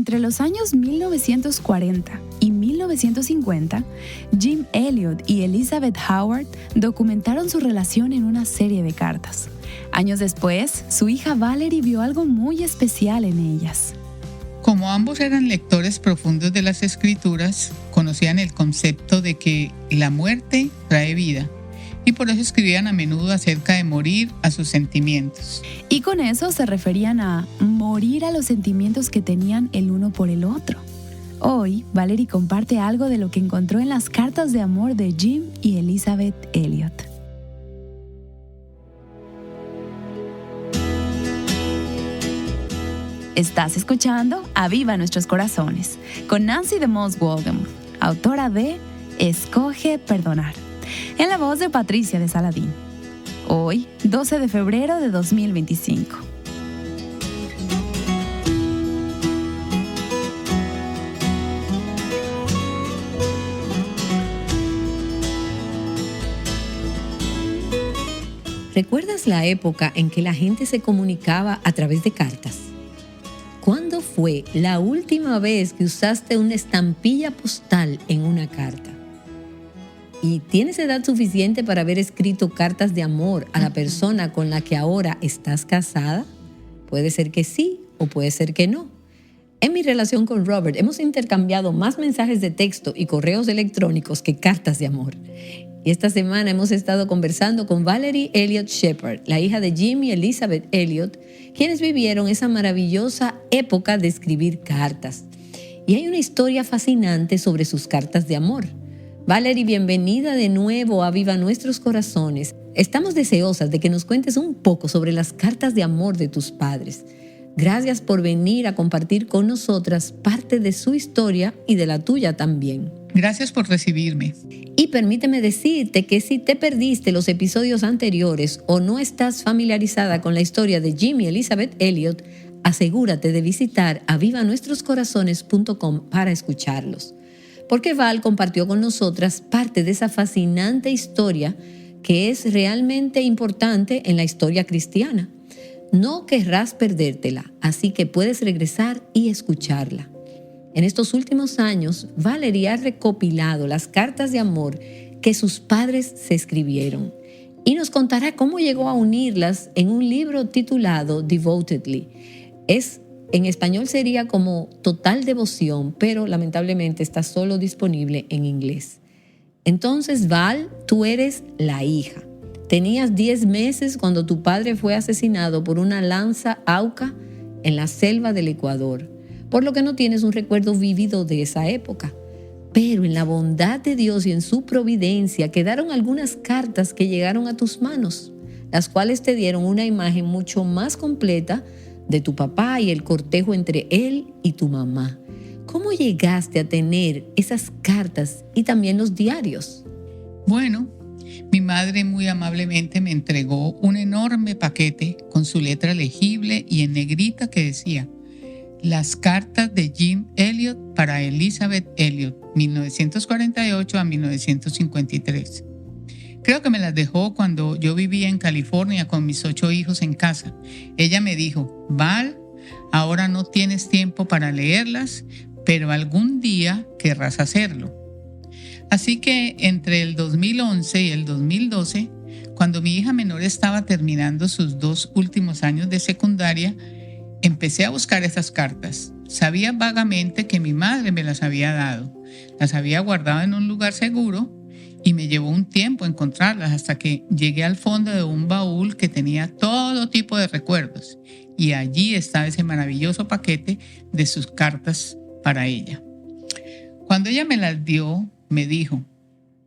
Entre los años 1940 y 1950, Jim Elliot y Elizabeth Howard documentaron su relación en una serie de cartas. Años después, su hija Valerie vio algo muy especial en ellas. Como ambos eran lectores profundos de las Escrituras, conocían el concepto de que la muerte trae vida, y por eso escribían a menudo acerca de morir a sus sentimientos. Y con eso se referían a morir a los sentimientos que tenían el uno por el otro. Hoy, Valerie comparte algo de lo que encontró en las cartas de amor de Jim y Elizabeth Elliot. Estás escuchando Aviva Nuestros Corazones con Nancy DeMoss Wolgemuth, autora de Escoge Perdonar, en la voz de Patricia de Saladín. Hoy, 12 de febrero de 2025. ¿Recuerdas la época en que la gente se comunicaba a través de cartas? ¿Cuándo fue la última vez que usaste una estampilla postal en una carta? ¿Y tienes edad suficiente para haber escrito cartas de amor a la persona con la que ahora estás casada? Puede ser que sí o puede ser que no. En mi relación con Robert hemos intercambiado más mensajes de texto y correos electrónicos que cartas de amor. Y esta semana hemos estado conversando con Valerie Elliot Shepard, la hija de Jim y Elizabeth Elliot, quienes vivieron esa maravillosa época de escribir cartas. Y hay una historia fascinante sobre sus cartas de amor. Valerie, bienvenida de nuevo a Aviva Nuestros Corazones. Estamos deseosas de que nos cuentes un poco sobre las cartas de amor de tus padres. Gracias por venir a compartir con nosotras parte de su historia y de la tuya también. Gracias por recibirme. Y permíteme decirte que si te perdiste los episodios anteriores o no estás familiarizada con la historia de Jim y Elizabeth Elliot, asegúrate de visitar avivanuestroscorazones.com para escucharlos. Porque Val compartió con nosotras parte de esa fascinante historia que es realmente importante en la historia cristiana. No querrás perdértela, así que puedes regresar y escucharla. En estos últimos años, Valerie ha recopilado las cartas de amor que sus padres se escribieron y nos contará cómo llegó a unirlas en un libro titulado Devotedly. En español sería como Total Devoción, pero lamentablemente está solo disponible en inglés. Entonces, Val, tú eres la hija. Tenías 10 meses cuando tu padre fue asesinado por una lanza Auca en la selva del Ecuador, por lo que no tienes un recuerdo vívido de esa época. Pero en la bondad de Dios y en su providencia quedaron algunas cartas que llegaron a tus manos, las cuales te dieron una imagen mucho más completa de tu papá y el cortejo entre él y tu mamá. ¿Cómo llegaste a tener esas cartas y también los diarios? Bueno, mi madre muy amablemente me entregó un enorme paquete con su letra legible y en negrita que decía: Las cartas de Jim Elliot para Elizabeth Elliot, 1948 a 1953. Creo que me las dejó cuando yo vivía en California con mis 8 hijos en casa. Ella me dijo: Val, ahora no tienes tiempo para leerlas, pero algún día querrás hacerlo. Así que entre el 2011 y el 2012, cuando mi hija menor estaba terminando sus 2 últimos años de secundaria, empecé a buscar esas cartas. Sabía vagamente que mi madre me las había dado. Las había guardado en un lugar seguro y me llevó un tiempo encontrarlas hasta que llegué al fondo de un baúl que tenía todo tipo de recuerdos. Y allí estaba ese maravilloso paquete de sus cartas para ella. Cuando ella me las dio, me dijo: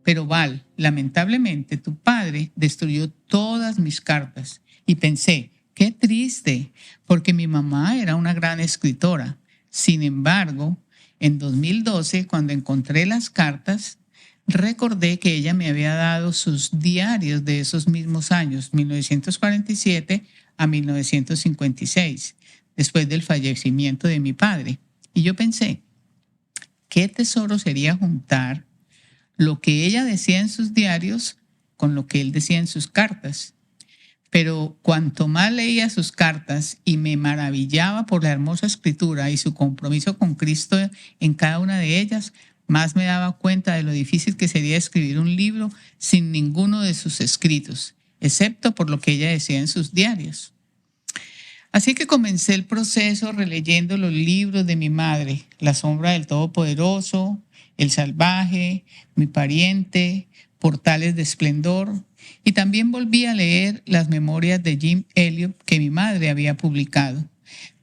Pero Val, lamentablemente tu padre destruyó todas mis cartas. Y pensé: qué triste, porque mi mamá era una gran escritora. Sin embargo, en 2012, cuando encontré las cartas, recordé que ella me había dado sus diarios de esos mismos años, 1947 a 1956, después del fallecimiento de mi padre. Y yo pensé: qué tesoro sería juntar lo que ella decía en sus diarios con lo que él decía en sus cartas. Pero cuanto más leía sus cartas y me maravillaba por la hermosa escritura y su compromiso con Cristo en cada una de ellas, más me daba cuenta de lo difícil que sería escribir un libro sin ninguno de sus escritos, excepto por lo que ella decía en sus diarios. Así que comencé el proceso releyendo los libros de mi madre, La sombra del Todopoderoso, El salvaje, Mi pariente, Portales de esplendor, y también volví a leer las memorias de Jim Elliot que mi madre había publicado.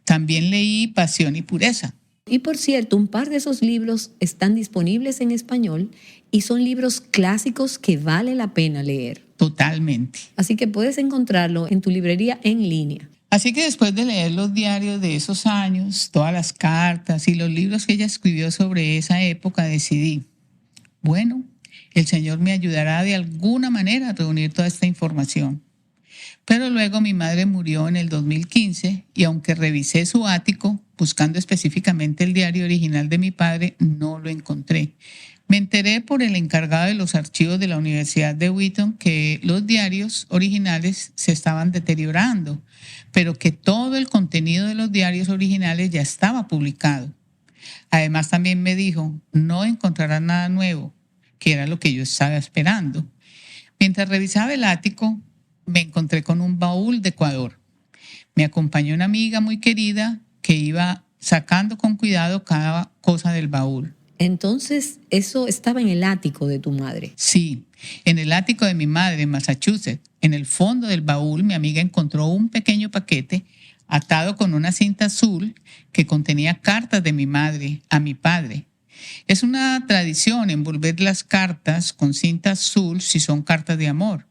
También leí Pasión y Pureza. Y por cierto, un par de esos libros están disponibles en español y son libros clásicos que vale la pena leer. Totalmente. Así que puedes encontrarlo en tu librería en línea. Así que después de leer los diarios de esos años, todas las cartas y los libros que ella escribió sobre esa época, decidí, bueno, el Señor me ayudará de alguna manera a reunir toda esta información. Pero luego mi madre murió en el 2015 y aunque revisé su ático, buscando específicamente el diario original de mi padre, no lo encontré. Me enteré por el encargado de los archivos de la Universidad de Wheaton que los diarios originales se estaban deteriorando, pero que todo el contenido de los diarios originales ya estaba publicado. Además también me dijo, no encontrarás nada nuevo, que era lo que yo estaba esperando. Mientras revisaba el ático, me encontré con un baúl de Ecuador. Me acompañó una amiga muy querida que iba sacando con cuidado cada cosa del baúl. Entonces, eso estaba en el ático de tu madre. Sí, en el ático de mi madre en Massachusetts. En el fondo del baúl, mi amiga encontró un pequeño paquete atado con una cinta azul que contenía cartas de mi madre a mi padre. Es una tradición envolver las cartas con cinta azul si son cartas de amor.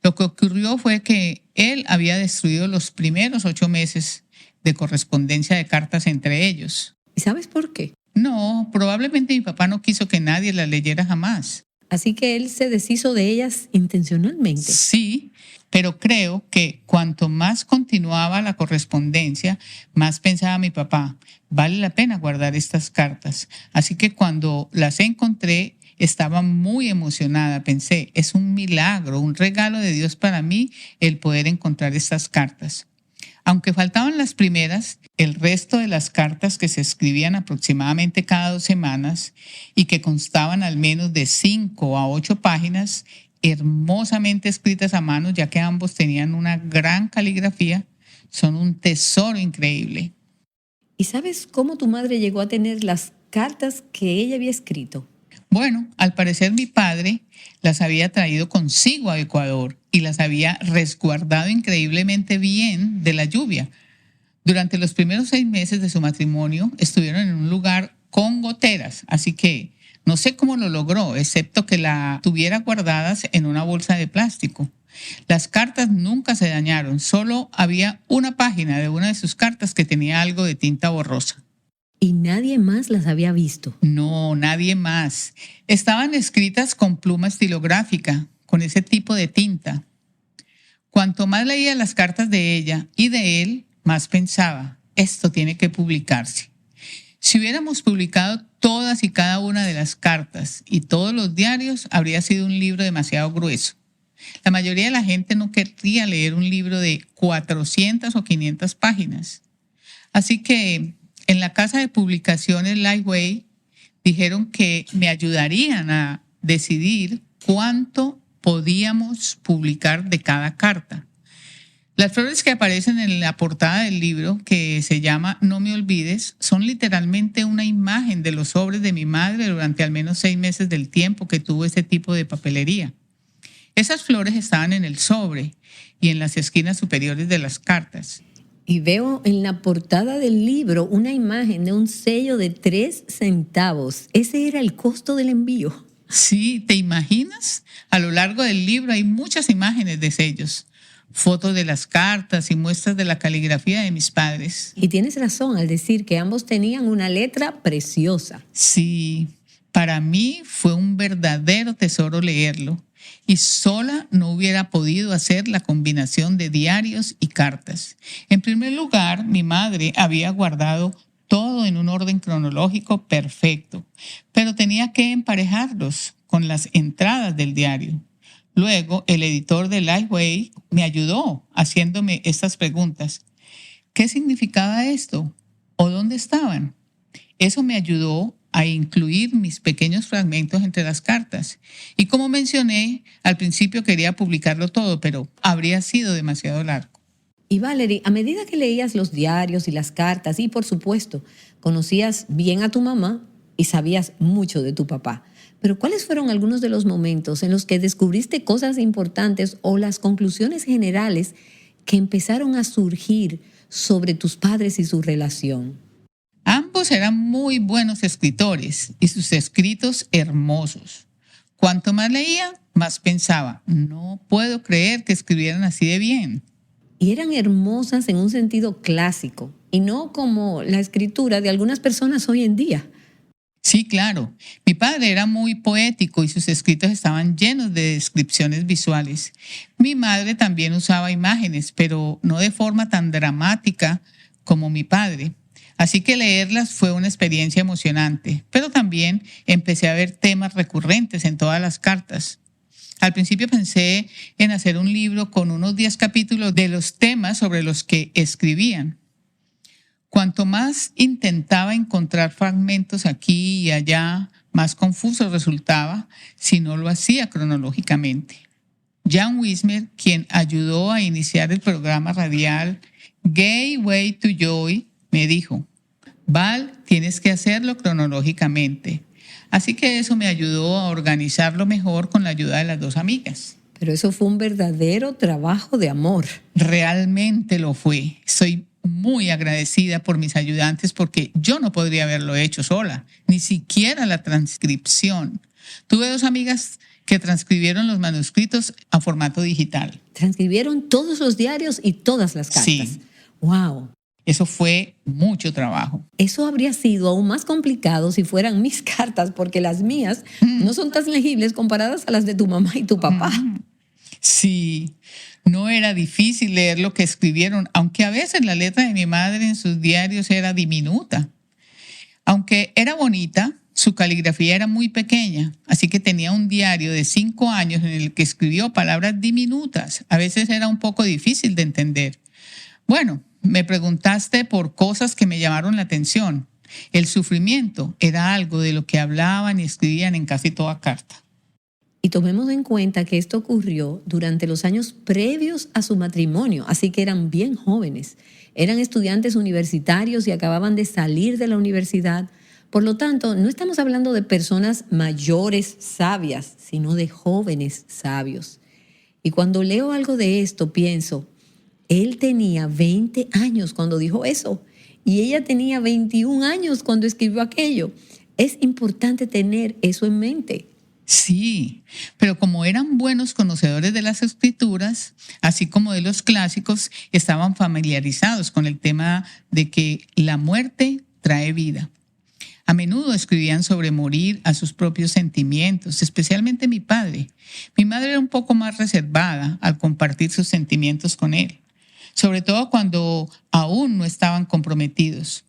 Lo que ocurrió fue que él había destruido los primeros 8 meses de correspondencia de cartas entre ellos. ¿Y sabes por qué? No, probablemente mi papá no quiso que nadie las leyera jamás. Así que él se deshizo de ellas intencionalmente. Sí, pero creo que cuanto más continuaba la correspondencia, más pensaba mi papá, vale la pena guardar estas cartas. Así que cuando las encontré, estaba muy emocionada. Pensé, es un milagro, un regalo de Dios para mí el poder encontrar estas cartas. Aunque faltaban las primeras, el resto de las cartas que se escribían aproximadamente cada 2 semanas y que constaban al menos de 5 a 8 páginas, hermosamente escritas a mano, ya que ambos tenían una gran caligrafía, son un tesoro increíble. ¿Y sabes cómo tu madre llegó a tener las cartas que ella había escrito? Bueno, al parecer mi padre las había traído consigo a Ecuador y las había resguardado increíblemente bien de la lluvia. Durante los primeros 6 meses de su matrimonio estuvieron en un lugar con goteras, así que no sé cómo lo logró, excepto que la tuviera guardadas en una bolsa de plástico. Las cartas nunca se dañaron, solo había una página de una de sus cartas que tenía algo de tinta borrosa. ¿Y nadie más las había visto? No, nadie más. Estaban escritas con pluma estilográfica, con ese tipo de tinta. Cuanto más leía las cartas de ella y de él, más pensaba, esto tiene que publicarse. Si hubiéramos publicado todas y cada una de las cartas y todos los diarios, habría sido un libro demasiado grueso. La mayoría de la gente no querría leer un libro de 400 o 500 páginas. Así que en la casa de publicaciones Lightway dijeron que me ayudarían a decidir cuánto podíamos publicar de cada carta. Las flores que aparecen en la portada del libro, que se llama No me olvides, son literalmente una imagen de los sobres de mi madre durante al menos 6 meses del tiempo que tuvo ese tipo de papelería. Esas flores estaban en el sobre y en las esquinas superiores de las cartas. Y veo en la portada del libro una imagen de un sello de 3 centavos. Ese era el costo del envío. Sí, ¿te imaginas? A lo largo del libro hay muchas imágenes de sellos, fotos de las cartas y muestras de la caligrafía de mis padres. Y tienes razón al decir que ambos tenían una letra preciosa. Sí, para mí fue un verdadero tesoro leerlo. Y sola no hubiera podido hacer la combinación de diarios y cartas. En primer lugar, mi madre había guardado todo en un orden cronológico perfecto, pero tenía que emparejarlos con las entradas del diario. Luego, el editor de Lifeway me ayudó haciéndome estas preguntas. ¿Qué significaba esto? ¿O dónde estaban? Eso me ayudó a incluir mis pequeños fragmentos entre las cartas. Y como mencioné, al principio quería publicarlo todo, pero habría sido demasiado largo. Y Valerie, a medida que leías los diarios y las cartas y, por supuesto, conocías bien a tu mamá y sabías mucho de tu papá, pero ¿cuáles fueron algunos de los momentos en los que descubriste cosas importantes o las conclusiones generales que empezaron a surgir sobre tus padres y su relación? Ambos eran muy buenos escritores y sus escritos hermosos. Cuanto más leía, más pensaba, no puedo creer que escribieran así de bien. Y eran hermosas en un sentido clásico y no como la escritura de algunas personas hoy en día. Sí, claro. Mi padre era muy poético y sus escritos estaban llenos de descripciones visuales. Mi madre también usaba imágenes, pero no de forma tan dramática como mi padre. Así que leerlas fue una experiencia emocionante, pero también empecé a ver temas recurrentes en todas las cartas. Al principio pensé en hacer un libro con unos 10 capítulos de los temas sobre los que escribían. Cuanto más intentaba encontrar fragmentos aquí y allá, más confuso resultaba si no lo hacía cronológicamente. Jan Wismer, quien ayudó a iniciar el programa radial Gateway to Joy, me dijo, Val, tienes que hacerlo cronológicamente. Así que eso me ayudó a organizarlo mejor con la ayuda de las dos amigas. Pero eso fue un verdadero trabajo de amor. Realmente lo fue. Soy muy agradecida por mis ayudantes porque yo no podría haberlo hecho sola, ni siquiera la transcripción. Tuve dos amigas que transcribieron los manuscritos a formato digital. Transcribieron todos los diarios y todas las cartas. Sí. ¡Wow! Eso fue mucho trabajo. Eso habría sido aún más complicado si fueran mis cartas, porque las mías no son tan legibles comparadas a las de tu mamá y tu papá. Sí, no era difícil leer lo que escribieron, aunque a veces la letra de mi madre en sus diarios era diminuta. Aunque era bonita, su caligrafía era muy pequeña, así que tenía un diario de 5 años en el que escribió palabras diminutas. A veces era un poco difícil de entender. Bueno, me preguntaste por cosas que me llamaron la atención. El sufrimiento era algo de lo que hablaban y escribían en casi toda carta. Y tomemos en cuenta que esto ocurrió durante los años previos a su matrimonio, así que eran bien jóvenes. Eran estudiantes universitarios y acababan de salir de la universidad. Por lo tanto, no estamos hablando de personas mayores sabias, sino de jóvenes sabios. Y cuando leo algo de esto, pienso, él tenía 20 años cuando dijo eso y ella tenía 21 años cuando escribió aquello. Es importante tener eso en mente. Sí, pero como eran buenos conocedores de las escrituras, así como de los clásicos, estaban familiarizados con el tema de que la muerte trae vida. A menudo escribían sobre morir a sus propios sentimientos, especialmente mi padre. Mi madre era un poco más reservada al compartir sus sentimientos con él, sobre todo cuando aún no estaban comprometidos.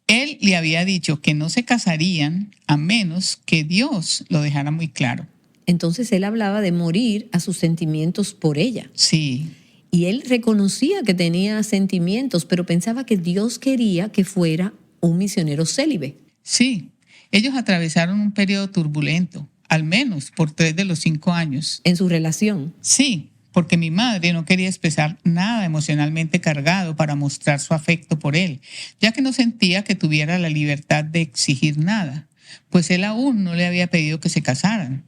Él le había dicho que no se casarían a menos que Dios lo dejara muy claro. Entonces él hablaba de morir a sus sentimientos por ella. Sí. Y él reconocía que tenía sentimientos, pero pensaba que Dios quería que fuera un misionero célibe. Sí, ellos atravesaron un periodo turbulento, al menos por 3 de los 5 años. En su relación. Sí, porque mi madre no quería expresar nada emocionalmente cargado para mostrar su afecto por él, ya que no sentía que tuviera la libertad de exigir nada, pues él aún no le había pedido que se casaran.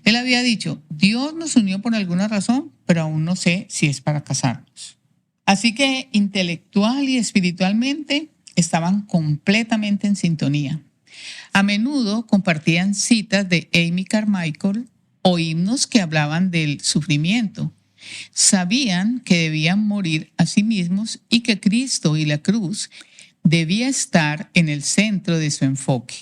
Él había dicho, Dios nos unió por alguna razón, pero aún no sé si es para casarnos. Así que intelectual y espiritualmente estaban completamente en sintonía. A menudo compartían citas de Amy Carmichael o himnos que hablaban del sufrimiento. Sabían que debían morir a sí mismos y que Cristo y la cruz debía estar en el centro de su enfoque.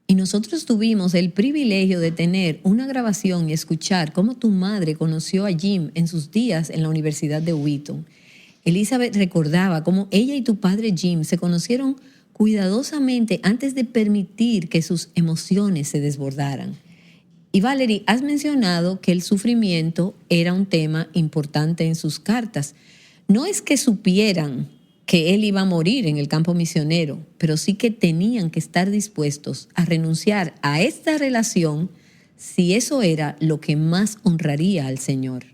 Y nosotros tuvimos el privilegio de tener una grabación y escuchar cómo tu madre conoció a Jim en sus días en la Universidad de Wheaton. Elizabeth recordaba cómo ella y tu padre Jim se conocieron cuidadosamente antes de permitir que sus emociones se desbordaran. Y Valerie, has mencionado que el sufrimiento era un tema importante en sus cartas. No es que supieran que él iba a morir en el campo misionero, pero sí que tenían que estar dispuestos a renunciar a esta relación si eso era lo que más honraría al Señor.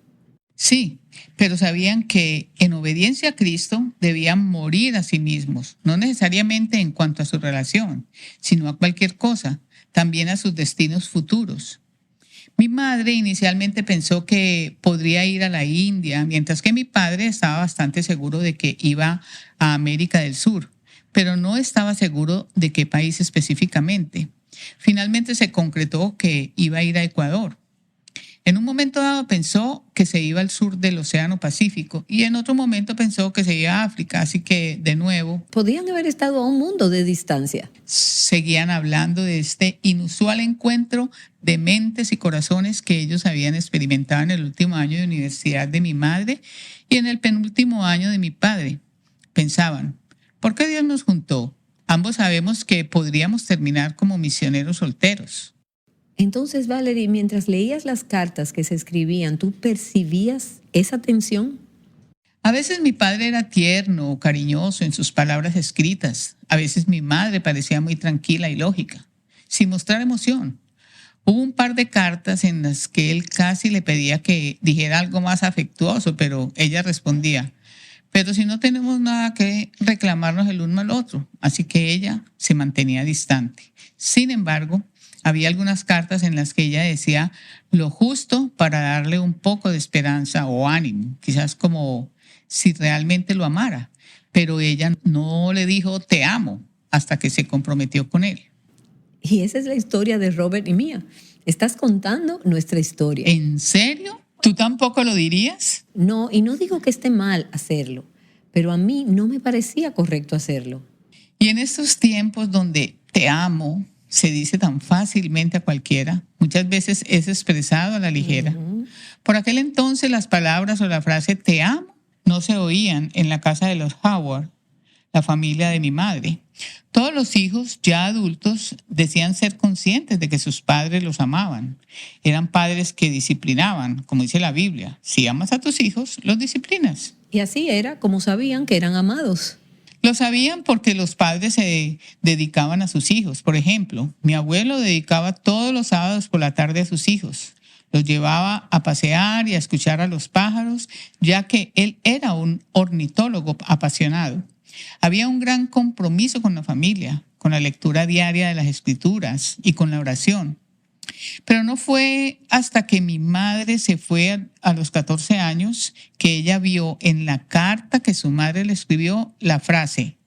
Sí, pero sabían que en obediencia a Cristo debían morir a sí mismos, no necesariamente en cuanto a su relación, sino a cualquier cosa, también a sus destinos futuros. Mi madre inicialmente pensó que podría ir a la India, mientras que mi padre estaba bastante seguro de que iba a América del Sur, pero no estaba seguro de qué país específicamente. Finalmente se concretó que iba a ir a Ecuador. En un momento dado pensó que se iba al sur del Océano Pacífico y en otro momento pensó que se iba a África, así que de nuevo Podían haber estado a un mundo de distancia. seguían hablando de este inusual encuentro de mentes y corazones que ellos habían experimentado en el último año de universidad de mi madre y en el penúltimo año de mi padre. Pensaban, ¿por qué Dios nos juntó? Ambos sabemos que podríamos terminar como misioneros solteros. Entonces, Valerie, mientras leías las cartas que se escribían, ¿tú percibías esa tensión? A veces mi padre era tierno o cariñoso en sus palabras escritas. A veces mi madre parecía muy tranquila y lógica, sin mostrar emoción. Hubo un par de cartas en las que él casi le pedía que dijera algo más afectuoso, pero ella respondía, pero si no tenemos nada que reclamarnos el uno al otro. Así que ella se mantenía distante. Sin embargo, había algunas cartas en las que ella decía lo justo para darle un poco de esperanza o ánimo, quizás como si realmente lo amara, pero ella no le dijo te amo hasta que se comprometió con él. Y esa es la historia de Robert y mía. Estás contando nuestra historia. ¿En serio? ¿Tú tampoco lo dirías? No, y no digo que esté mal hacerlo, pero a mí no me parecía correcto hacerlo. Y en estos tiempos donde te amo se dice tan fácilmente a cualquiera, muchas veces es expresado a la ligera. Por aquel entonces las palabras o la frase te amo no se oían en la casa de los Howard, la familia de mi madre. Todos los hijos, ya adultos, decían ser conscientes de que sus padres los amaban. Eran padres que disciplinaban, como dice la Biblia. Si amas a tus hijos, los disciplinas. Y así era como sabían que eran amados. Lo sabían porque los padres se dedicaban a sus hijos. Por ejemplo, mi abuelo dedicaba todos los sábados por la tarde a sus hijos. Los llevaba a pasear y a escuchar a los pájaros, ya que él era un ornitólogo apasionado. Había un gran compromiso con la familia, con la lectura diaria de las escrituras y con la oración. Pero no fue hasta que mi madre se fue a los 14 años que ella vio en la carta que su madre le escribió la frase,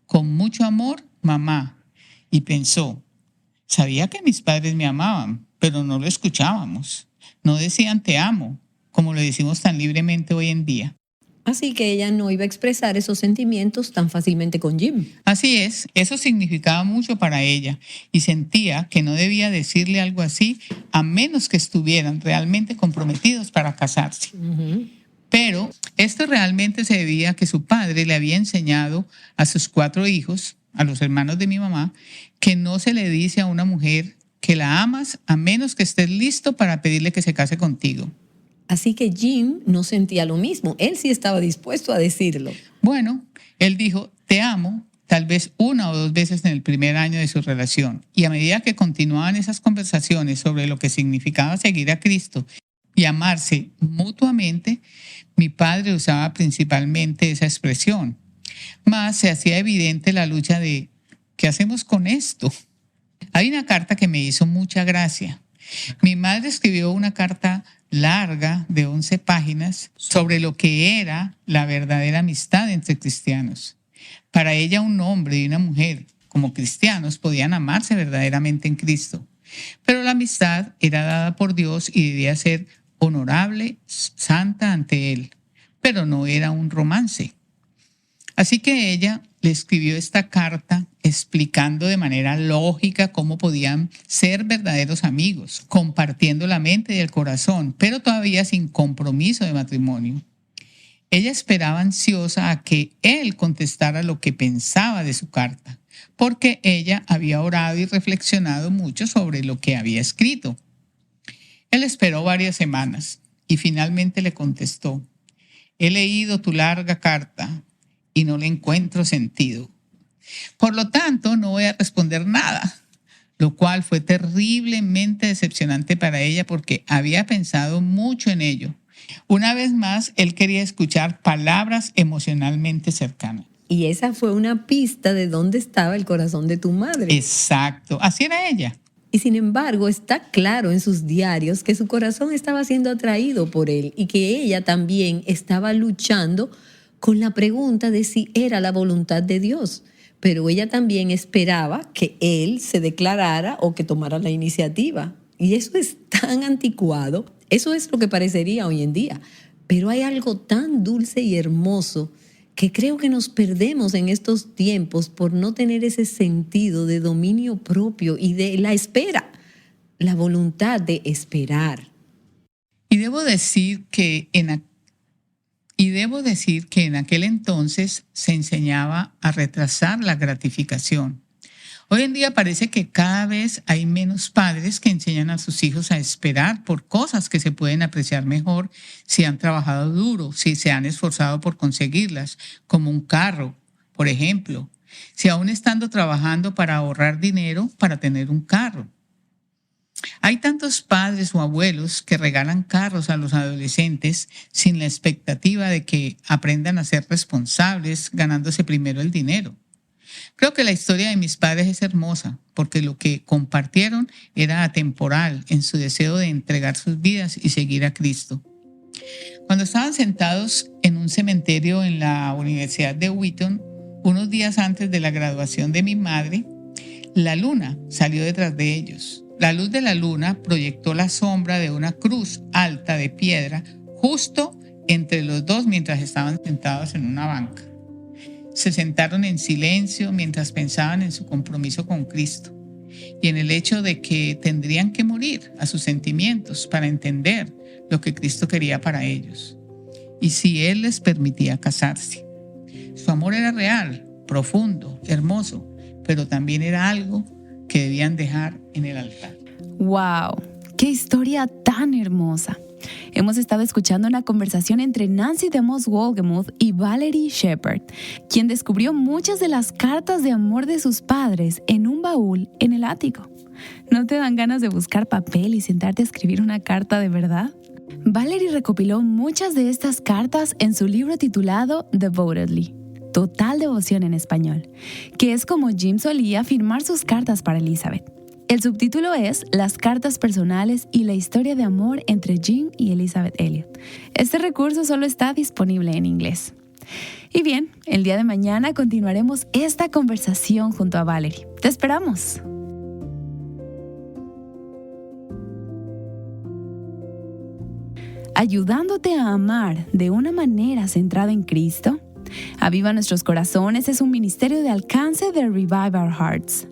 con mucho amor, mamá. Y pensó, sabía que mis padres me amaban, pero no lo escuchábamos. No decían te amo, como lo decimos tan libremente hoy en día. Así que ella no iba a expresar esos sentimientos tan fácilmente con Jim. Así es, eso significaba mucho para ella y sentía que no debía decirle algo así a menos que estuvieran realmente comprometidos para casarse. Pero esto realmente se debía a que su padre le había enseñado a sus 4 hijos, a los hermanos de mi mamá, que no se le dice a una mujer que la amas a menos que estés listo para pedirle que se case contigo. Así que Jim no sentía lo mismo. Él sí estaba dispuesto a decirlo. Bueno, él dijo, te amo, tal vez 1 o 2 veces en el primer año de su relación. Y a medida que continuaban esas conversaciones sobre lo que significaba seguir a Cristo y amarse mutuamente, mi padre usaba principalmente esa expresión. Más se hacía evidente la lucha de, ¿qué hacemos con esto? Hay una carta que me hizo mucha gracia. Mi madre escribió una carta larga de 11 páginas sobre lo que era la verdadera amistad entre cristianos. Para ella, un hombre y una mujer, como cristianos, podían amarse verdaderamente en Cristo. Pero la amistad era dada por Dios y debía ser honorable, santa ante Él. Pero no era un romance. Así que ella le escribió esta carta explicando de manera lógica cómo podían ser verdaderos amigos, compartiendo la mente y el corazón, pero todavía sin compromiso de matrimonio. Ella esperaba ansiosa a que él contestara lo que pensaba de su carta, porque ella había orado y reflexionado mucho sobre lo que había escrito. Él esperó varias semanas y finalmente le contestó: he leído tu larga carta y no le encuentro sentido. Por lo tanto, no voy a responder nada, lo cual fue terriblemente decepcionante para ella porque había pensado mucho en ello. Una vez más, él quería escuchar palabras emocionalmente cercanas. Y esa fue una pista de dónde estaba el corazón de tu madre. Exacto, así era ella. Y sin embargo, está claro en sus diarios que su corazón estaba siendo atraído por él y que ella también estaba luchando con la pregunta de si era la voluntad de Dios. Pero ella también esperaba que él se declarara o que tomara la iniciativa. Y eso es tan anticuado. Eso es lo que parecería hoy en día. Pero hay algo tan dulce y hermoso que creo que nos perdemos en estos tiempos por no tener ese sentido de dominio propio y de la espera, la voluntad de esperar. Y debo decir que en aquel entonces se enseñaba a retrasar la gratificación. Hoy en día parece que cada vez hay menos padres que enseñan a sus hijos a esperar por cosas que se pueden apreciar mejor si han trabajado duro, si se han esforzado por conseguirlas, como un carro, por ejemplo, si aún estando trabajando para ahorrar dinero para tener un carro. Hay tantos padres o abuelos que regalan carros a los adolescentes sin la expectativa de que aprendan a ser responsables ganándose primero el dinero. Creo que la historia de mis padres es hermosa porque lo que compartieron era atemporal en su deseo de entregar sus vidas y seguir a Cristo. Cuando estaban sentados en un cementerio en la Universidad de Wheaton, unos días antes de la graduación de mi madre, la luna salió detrás de ellos. La luz de la luna proyectó la sombra de una cruz alta de piedra justo entre los dos mientras estaban sentados en una banca. Se sentaron en silencio mientras pensaban en su compromiso con Cristo y en el hecho de que tendrían que morir a sus sentimientos para entender lo que Cristo quería para ellos y si Él les permitía casarse. Su amor era real, profundo, hermoso, pero también era algo que debían dejar en el altar. ¡Wow! ¡Qué historia tan hermosa! Hemos estado escuchando una conversación entre Nancy DeMoss Wolgemuth y Valerie Shepard, quien descubrió muchas de las cartas de amor de sus padres en un baúl en el ático. ¿No te dan ganas de buscar papel y sentarte a escribir una carta de verdad? Valerie recopiló muchas de estas cartas en su libro titulado Devotedly, Total Devoción en español, que es como Jim solía firmar sus cartas para Elizabeth. El subtítulo es Las cartas personales y la historia de amor entre Jim y Elizabeth Elliot. Este recurso solo está disponible en inglés. Y bien, el día de mañana continuaremos esta conversación junto a Valerie. ¡Te esperamos! Ayudándote a amar de una manera centrada en Cristo, Aviva Nuestros Corazones es un ministerio de alcance de Revive Our Hearts.